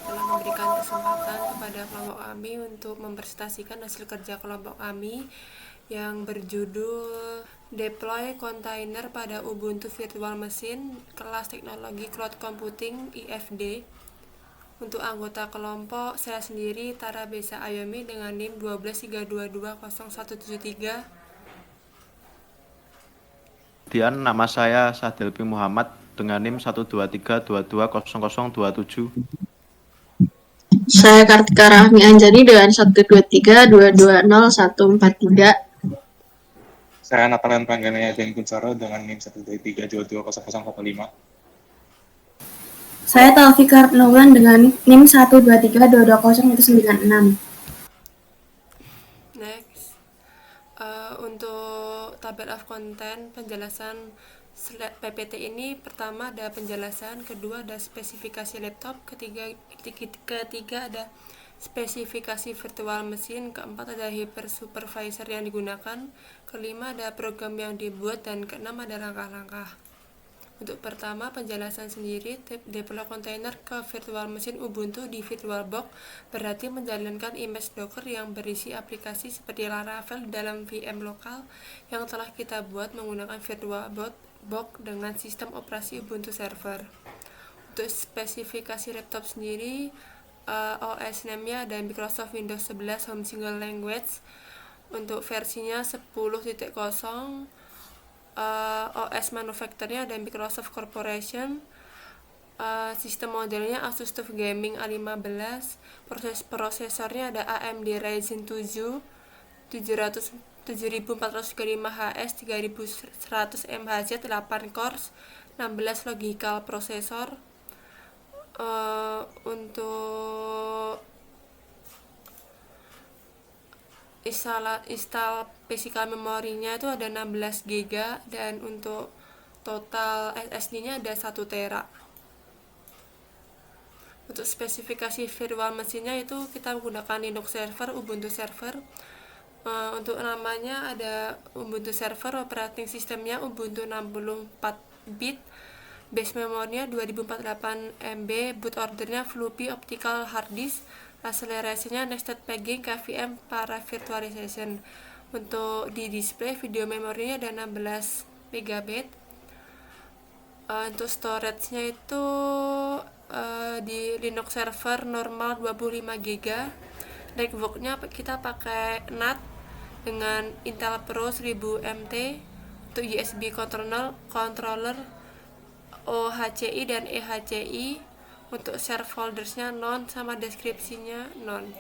telah memberikan kesempatan kepada kelompok kami untuk mempresentasikan hasil kerja kelompok kami yang berjudul Deploy Container pada Ubuntu Virtual Machine kelas Teknologi Cloud Computing IFD. Untuk anggota kelompok, saya sendiri Tara Besa Ayomi dengan NIM 1232200173. Kemudian nama saya Sadelpi Muhammad dengan NIM 123220027. Saya Kartika Rahmi Anjani dengan 123220143. Saya Natalian Pranggana dan Kuncoro dengan NIM 123220045. Saya Taufik Noulan dengan NIM 123220196. Next, untuk tabel of content penjelasan PPT ini, pertama ada penjelasan, kedua ada spesifikasi laptop, ketiga ada spesifikasi virtual machine, keempat ada hypersupervisor yang digunakan, kelima ada program yang dibuat, dan keenam ada langkah-langkah. Untuk pertama, penjelasan sendiri, deploy container ke virtual machine Ubuntu di VirtualBox berarti menjalankan image Docker yang berisi aplikasi seperti Laravel dalam VM lokal yang telah kita buat menggunakan VirtualBox dengan sistem operasi Ubuntu server. Untuk spesifikasi laptop sendiri, OS name-nya ada Microsoft Windows 11 Home Single Language. Untuk versinya 10.0, OS manufacturernya ada Microsoft Corporation, sistem modelnya Asus TUF Gaming A15, prosesornya ada AMD Ryzen 7 7435HS 3100 MHz 8 cores 16 logical processor. Untuk install physical memorinya itu ada 16 GB dan untuk total SSD-nya ada 1 TB. Untuk spesifikasi virtual machine-nya itu kita menggunakan Linux server, Ubuntu server. Untuk namanya ada Ubuntu server, operating sistemnya Ubuntu 64 bit, base memorinya 2048 MB, boot ordernya floppy optical hard disk, akselerasinya nested pegging KVM para virtualization. Untuk di display video memorinya ada 16 MB. Untuk storage-nya itu di Linux server normal 25 GB. Network-nya kita pakai NAT dengan Intel Pro 1000 MT. Untuk USB controller OHCI dan EHCI. Untuk share foldersnya none sama deskripsinya none.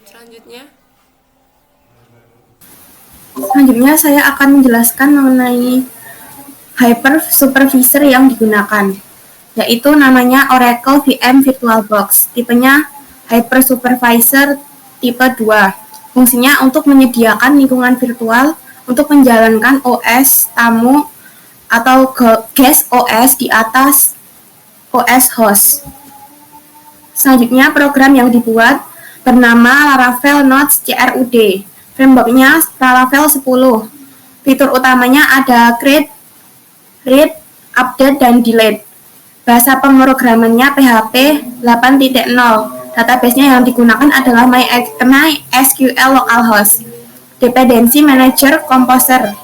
Selanjutnya saya akan menjelaskan mengenai hypersupervisor yang digunakan, yaitu namanya Oracle VM VirtualBox, tipenya hypersupervisor tipe 2. Fungsinya untuk menyediakan lingkungan virtual untuk menjalankan OS tamu atau guest OS di atas OS host. Selanjutnya, program yang dibuat bernama Laravel Notes CRUD. Framework-nya Laravel 10. Fitur utamanya ada create, read, update, dan delete. Bahasa pemrogramannya PHP 8.0. Database-nya yang digunakan adalah MySQL localhost. Dependency Manager Composer.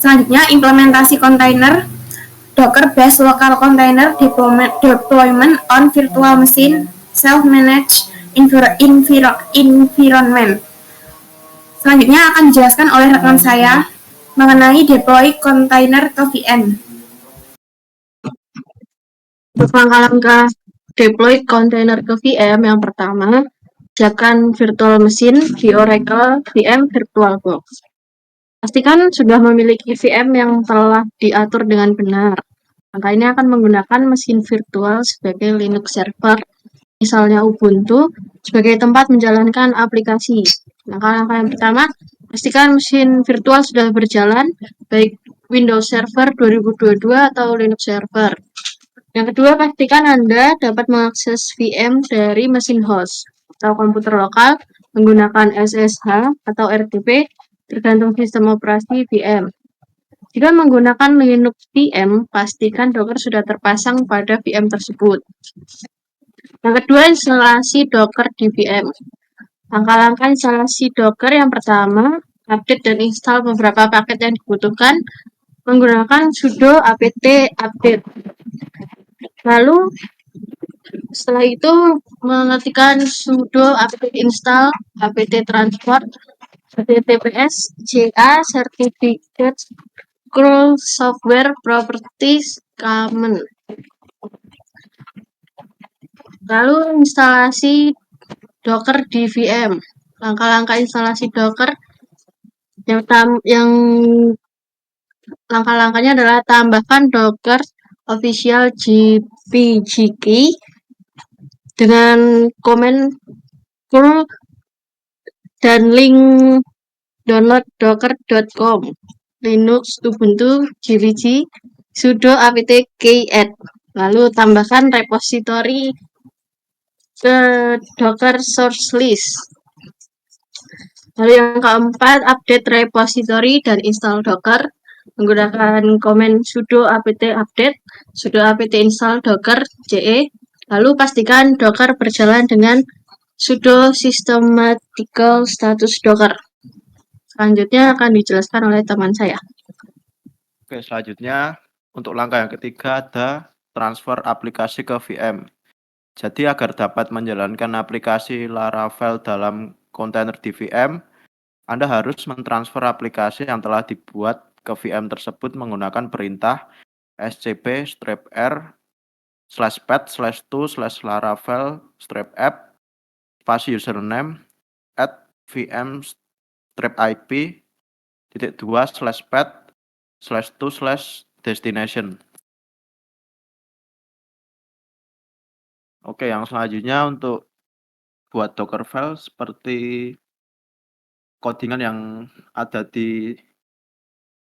Selanjutnya, implementasi kontainer Docker-based local container deployment on virtual machine self-managed environment. Selanjutnya akan dijelaskan oleh rekan saya mengenai deploy container ke VM. Untuk langkah-langkah deploy container ke VM, yang pertama, siapkan virtual machine di Oracle VM VirtualBox. Pastikan sudah memiliki VM yang telah diatur dengan benar. Langkah ini akan menggunakan mesin virtual sebagai Linux server, misalnya Ubuntu, sebagai tempat menjalankan aplikasi. Langkah-langkah yang pertama, pastikan mesin virtual sudah berjalan, baik Windows Server 2022 atau Linux Server. Yang kedua, pastikan Anda dapat mengakses VM dari mesin host atau komputer lokal menggunakan SSH atau RDP, tergantung sistem operasi VM. Jika menggunakan Linux VM, pastikan Docker sudah terpasang pada VM tersebut. Yang kedua, instalasi Docker di VM. Langkah-langkah instalasi Docker yang pertama, update dan install beberapa paket yang dibutuhkan menggunakan sudo apt update. Lalu setelah itu mengetikkan sudo apt install apt transport https ca certificate curl software properties common. Lalu instalasi Docker di VM. Langkah-langkah instalasi Docker yang langkah-langkahnya adalah tambahkan Docker official GPG key dengan komen curl dan link download docker.com Linux Ubuntu GPG sudo apt keyat. Lalu tambahkan repositori ke Docker source list. Lalu yang keempat, update repository dan install Docker menggunakan komen sudo apt update, sudo apt install docker ce. Lalu pastikan Docker berjalan dengan sudo systematical status Docker. Selanjutnya akan dijelaskan oleh teman saya. Oke, selanjutnya untuk langkah yang ketiga ada transfer aplikasi ke VM. Jadi agar dapat menjalankan aplikasi Laravel dalam kontainer di VM, Anda harus mentransfer aplikasi yang telah dibuat ke VM tersebut menggunakan perintah scp-pet/to/laravel-app spasi username @vm-ip_pet/to/destination. Oke, yang selanjutnya untuk buat Dockerfile seperti codingan yang ada di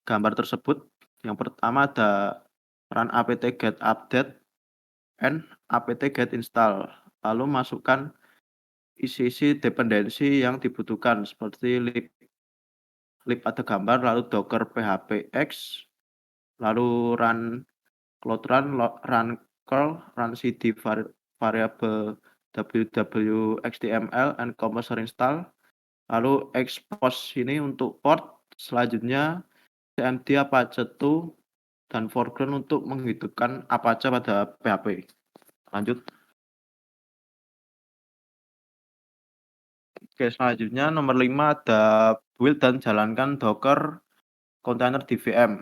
gambar tersebut. Yang pertama ada run apt-get update and apt-get install. Lalu masukkan isi-isi dependensi yang dibutuhkan seperti lib ada gambar, lalu docker phpx, lalu run run curl, run cd variable www.html and composer install, lalu expose ini untuk port. Selanjutnya cmd apache2 dan foreground untuk menghidupkan Apache pada PHP. Lanjut. Oke, selanjutnya nomor 5 ada build dan jalankan Docker container di VM.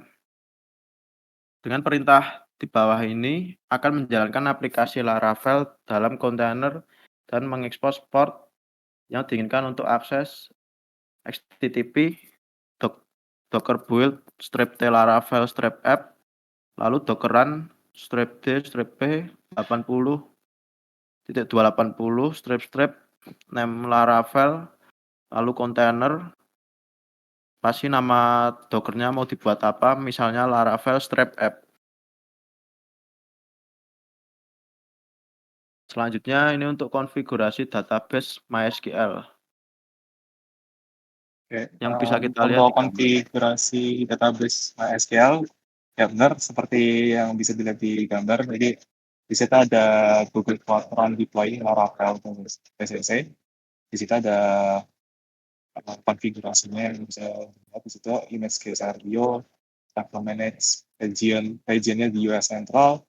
Dengan perintah di bawah ini akan menjalankan aplikasi Laravel dalam kontainer dan mengekspos port yang diinginkan untuk akses http docker build -t laravel -app, lalu docker run -d-p 80.280 name Laravel, lalu kontainer, pasti nama dockernya mau dibuat apa, misalnya Laravel -app. Selanjutnya ini untuk konfigurasi database MySQL. Oke, Yang bisa kita lihat untuk di gambar. konfigurasi database MySQL, ya benar seperti yang bisa dilihat di gambar. Jadi di situ ada Google Cloud Run Deploy Laravel PCC. Di situ ada konfigurasinya yang bisa dilihat di situ, image scenario, kita manage regionnya di US Central.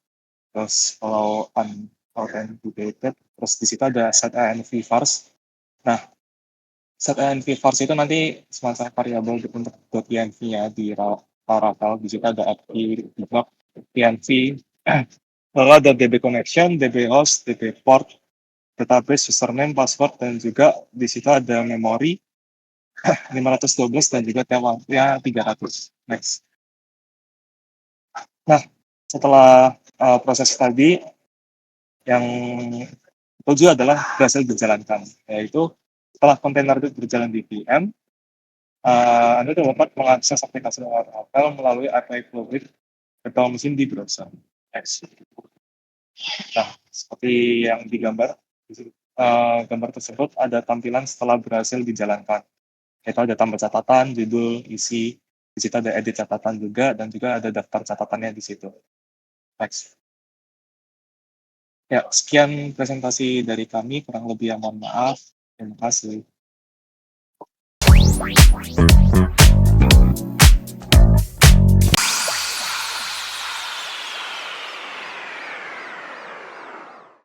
Terus kalau unauthenticated, terus di situ ada set env vars. Nah, set env vars itu nanti semacam variabel untuk .env-nya di Laravel. Di situ ada fp debug env, lalu ada db connection, db host, db port, database, username, password, dan juga di situ ada memori 512 dan juga temanya 300. Next. Nah, setelah proses tadi, yang ketujuh adalah berhasil dijalankan, yaitu setelah kontainer itu berjalan di VM, Anda dapat mengakses aplikasi Laravel melalui API Fluid virtual mesin di browser. Next. Nah, seperti yang digambar, gambar tersebut ada tampilan setelah berhasil dijalankan. Yaitu ada tambah catatan, judul, isi, Di situ ada edit catatan juga, dan juga ada daftar catatannya di situ. Next. Ya, sekian presentasi dari kami, kurang lebih yang mohon maaf. Terima kasih.